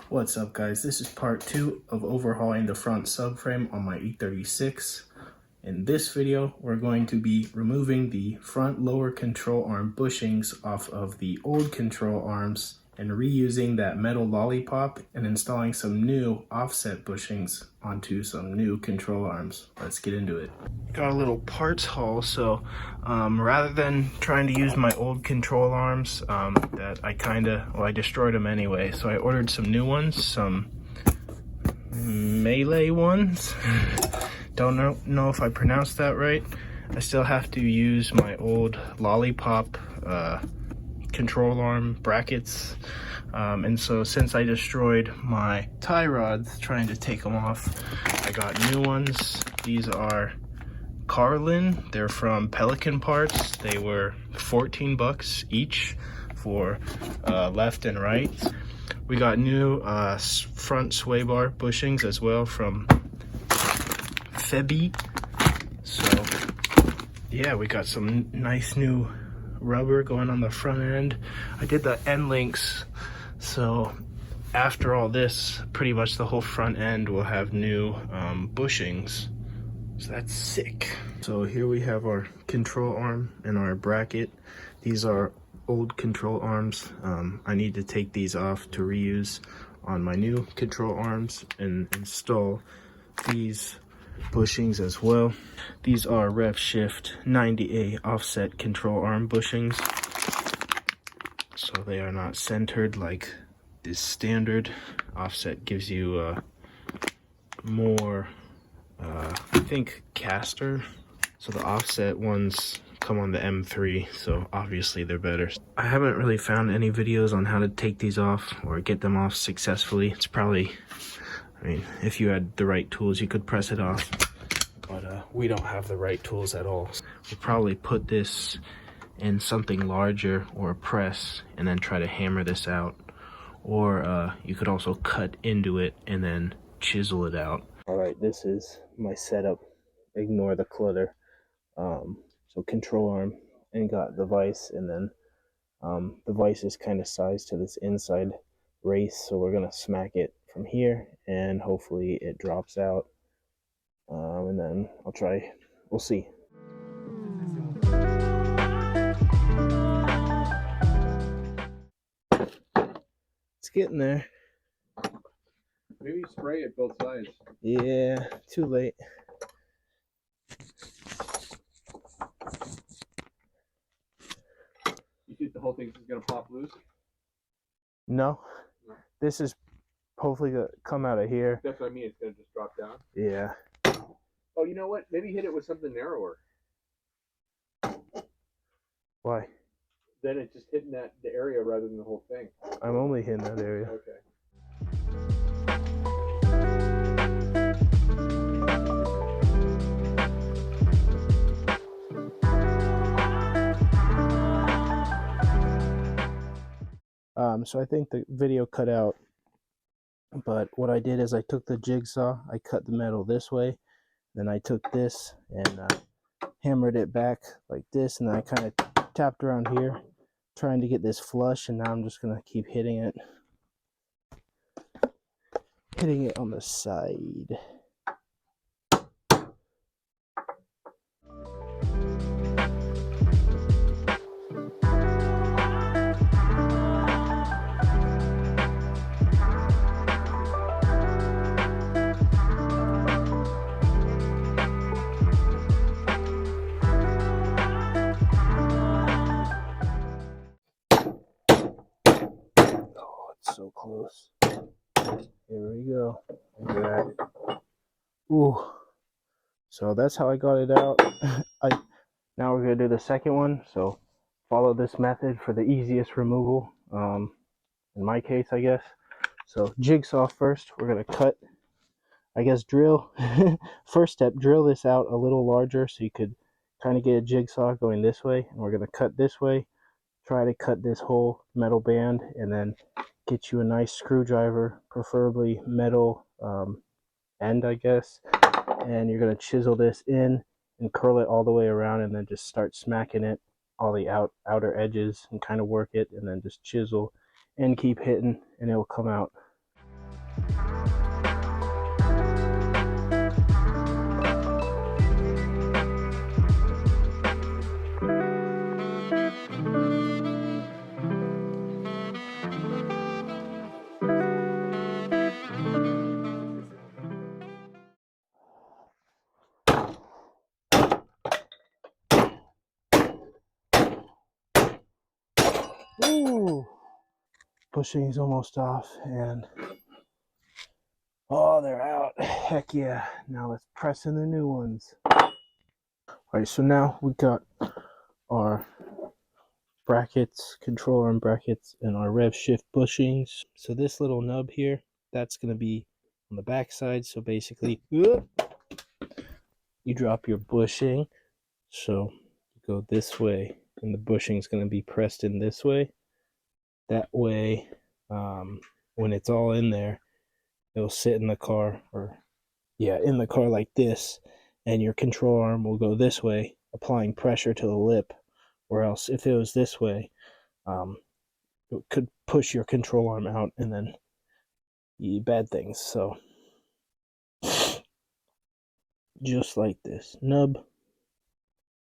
What's up guys, this is part 2 of overhauling the front subframe on my E36. In this video, we're going to be removing the front lower control arm bushings off of the old control arms and reusing that metal lollipop and installing some new offset bushings onto some new control arms. Let's get into it. Got a little parts haul, so rather than trying to use my old control arms that I destroyed them anyway, so I ordered some new ones, some melee ones. Don't know if I pronounced that right. I still have to use my old lollipop control arm brackets, and so since I destroyed my tie rods trying to take them off, I got new ones. These are Carlin. They're from Pelican Parts. They were 14 bucks each for left and right. We got new front sway bar bushings as well from Febi. So yeah, we got some nice new rubber going on the front end. I did the end links, so after all this, pretty much the whole front end will have new bushings. So that's sick. So here we have our control arm and our bracket. These are old control arms. I need to take these off to reuse on my new control arms and install these bushings as well. These are Rev Shift 90A offset control arm bushings. So they are not centered like this standard. Offset gives you more I think caster. So the offset ones come on the M3, so obviously they're better. I haven't really found any videos on how to take these off or get them off successfully. It's probably, I mean, if you had the right tools, you could press it off, but we don't have the right tools at all. We'll probably put this in something larger or a press and then try to hammer this out. Or you could also cut into it and then chisel it out. All right, this is my setup. Ignore the clutter. So control arm, and got the vise, and then the vise is kind of sized to this inside race, so we're gonna smack it from here and hopefully it drops out, and then I'll try, we'll see. It's getting there. Maybe spray it both sides. Yeah, too late. You think the whole thing's gonna pop loose? No, this is hopefully gonna come out of here. That's what I mean, it's gonna just drop down. Yeah. Oh, you know what? Maybe hit it with something narrower. Why? Then it's just hitting the area rather than the whole thing. I'm only hitting that area. Okay. So I think the video cut out, but what I did is I took the jigsaw, I cut the metal this way, then I took this and hammered it back like this, and then I kind of tapped around here trying to get this flush, and now I'm just gonna keep hitting it on the side. So close. Here we go. Look at that. Ooh. So that's how I got it out. Now we're gonna do the second one. So follow this method for the easiest removal. In my case, I guess. So jigsaw first. We're gonna cut. I guess drill. First step, drill this out a little larger so you could kind of get a jigsaw going this way. And we're gonna cut this way. Try to cut this whole metal band, and then get you a nice screwdriver, preferably metal end, I guess, and you're going to chisel this in and curl it all the way around, and then just start smacking it all the outer edges and kind of work it, and then just chisel and keep hitting, and it will come out. Ooh, bushing's almost off, and oh, they're out. Heck yeah. Now let's press in the new ones. All right, so now we got our brackets, control arm brackets, and our rev shift bushings. So this little nub here, that's going to be on the back side. So basically, you drop your bushing. So you go this way, and the bushing is going to be pressed in this way. That way, when it's all in there, it'll sit in the car, or yeah, in the car like this, and your control arm will go this way, applying pressure to the lip. Or else, if it was this way, it could push your control arm out and then bad things. So just like this, nub,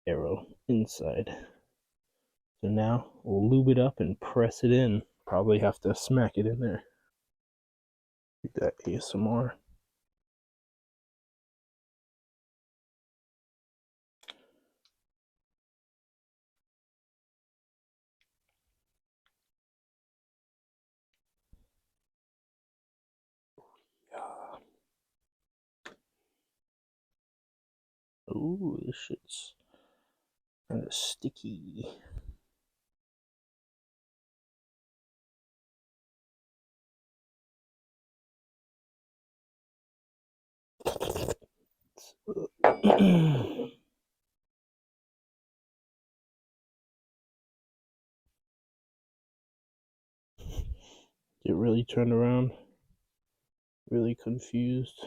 arrow inside. So now we'll lube it up and press it in. Probably have to smack it in there. Get that ASMR. Ooh, this shit's kind of sticky. Get really turned around, really confused.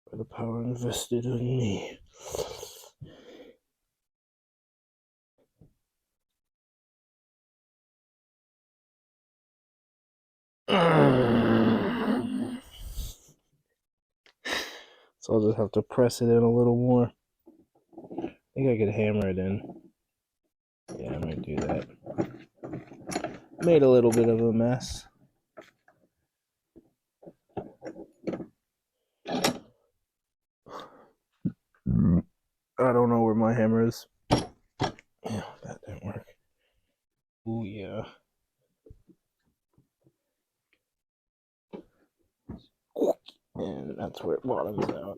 By the power invested in me. So I'll just have to press it in a little more. I think I could hammer it in. Yeah, I might do that. Made a little bit of a mess. I don't know where my hammer is. Yeah, that didn't work. Ooh, yeah. And that's where it bottoms out.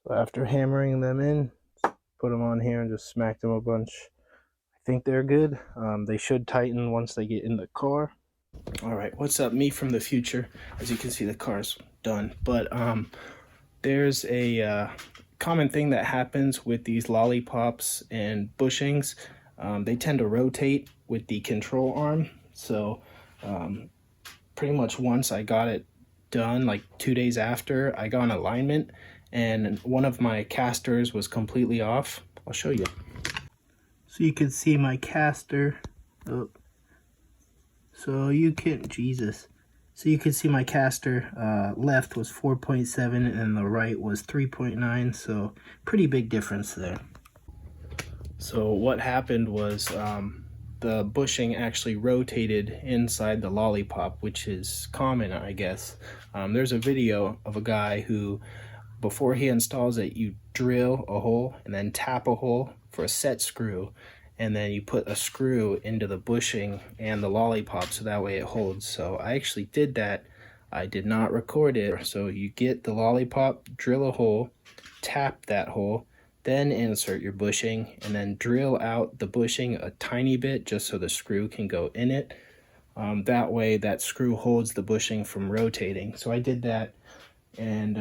So after hammering them in, put them on here and just smack them a bunch. I think they're good. They should tighten once they get in the car. All right, what's up, me from the future? As you can see, the car's done. But there's a common thing that happens with these lollipops and bushings. They tend to rotate with the control arm. So pretty much once I got it done, like 2 days after, I got an alignment and one of my casters was completely off. I'll show you. So you can see my caster. Oh. So you can, Jesus. So you can see my caster left was 4.7 and the right was 3.9. So pretty big difference there. So what happened was the bushing actually rotated inside the lollipop, which is common, I guess. There's a video of a guy who, before he installs it, you drill a hole and then tap a hole for a set screw, and then you put a screw into the bushing and the lollipop so that way it holds. So I actually did that. I did not record it. So you get the lollipop, drill a hole, tap that hole, then insert your bushing, and then drill out the bushing a tiny bit just so the screw can go in it. That way that screw holds the bushing from rotating. So I did that, and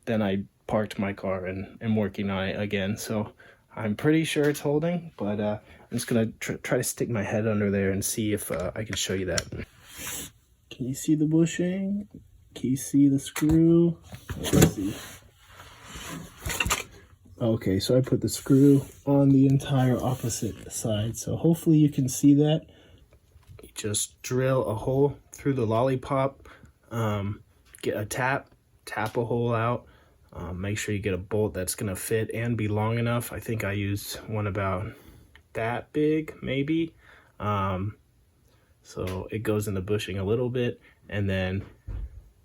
then I parked my car and am working on it again. So I'm pretty sure it's holding, but I'm just gonna try to stick my head under there and see if I can show you that. Can you see the bushing? Can you see the screw? Let's see. Okay, so I put the screw on the entire opposite side. So hopefully you can see that. You just drill a hole through the lollipop, get a tap a hole out. Make sure you get a bolt that's gonna fit and be long enough. I think I used one about that big, maybe. So it goes in the bushing a little bit, and then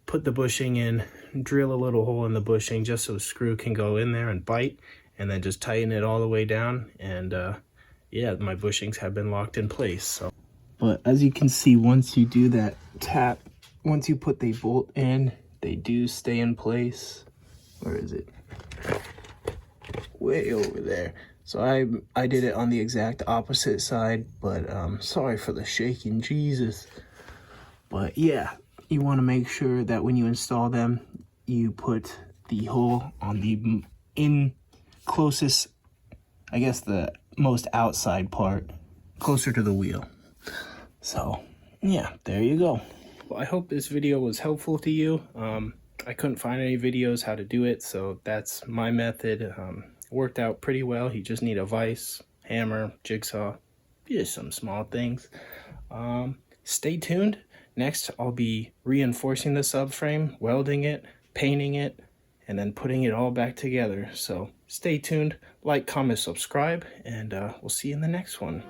put the bushing in, drill a little hole in the bushing just so the screw can go in there and bite, and then just tighten it all the way down. And yeah, my bushings have been locked in place. So, but as you can see, once you do that tap, once you put the bolt in, they do stay in place. Where is it? Way over there. So I did it on the exact opposite side, but sorry for the shaking, Jesus. But yeah, you want to make sure that when you install them, you put the hole on the closest, I guess the most outside part, closer to the wheel. So yeah, there you go. Well, I hope this video was helpful to you. I couldn't find any videos how to do it, so that's my method. Worked out pretty well. You just need a vise, hammer, jigsaw, just some small things. Stay tuned. Next, I'll be reinforcing the subframe, welding it, painting it, and then putting it all back together. So stay tuned, like, comment, subscribe, and we'll see you in the next one.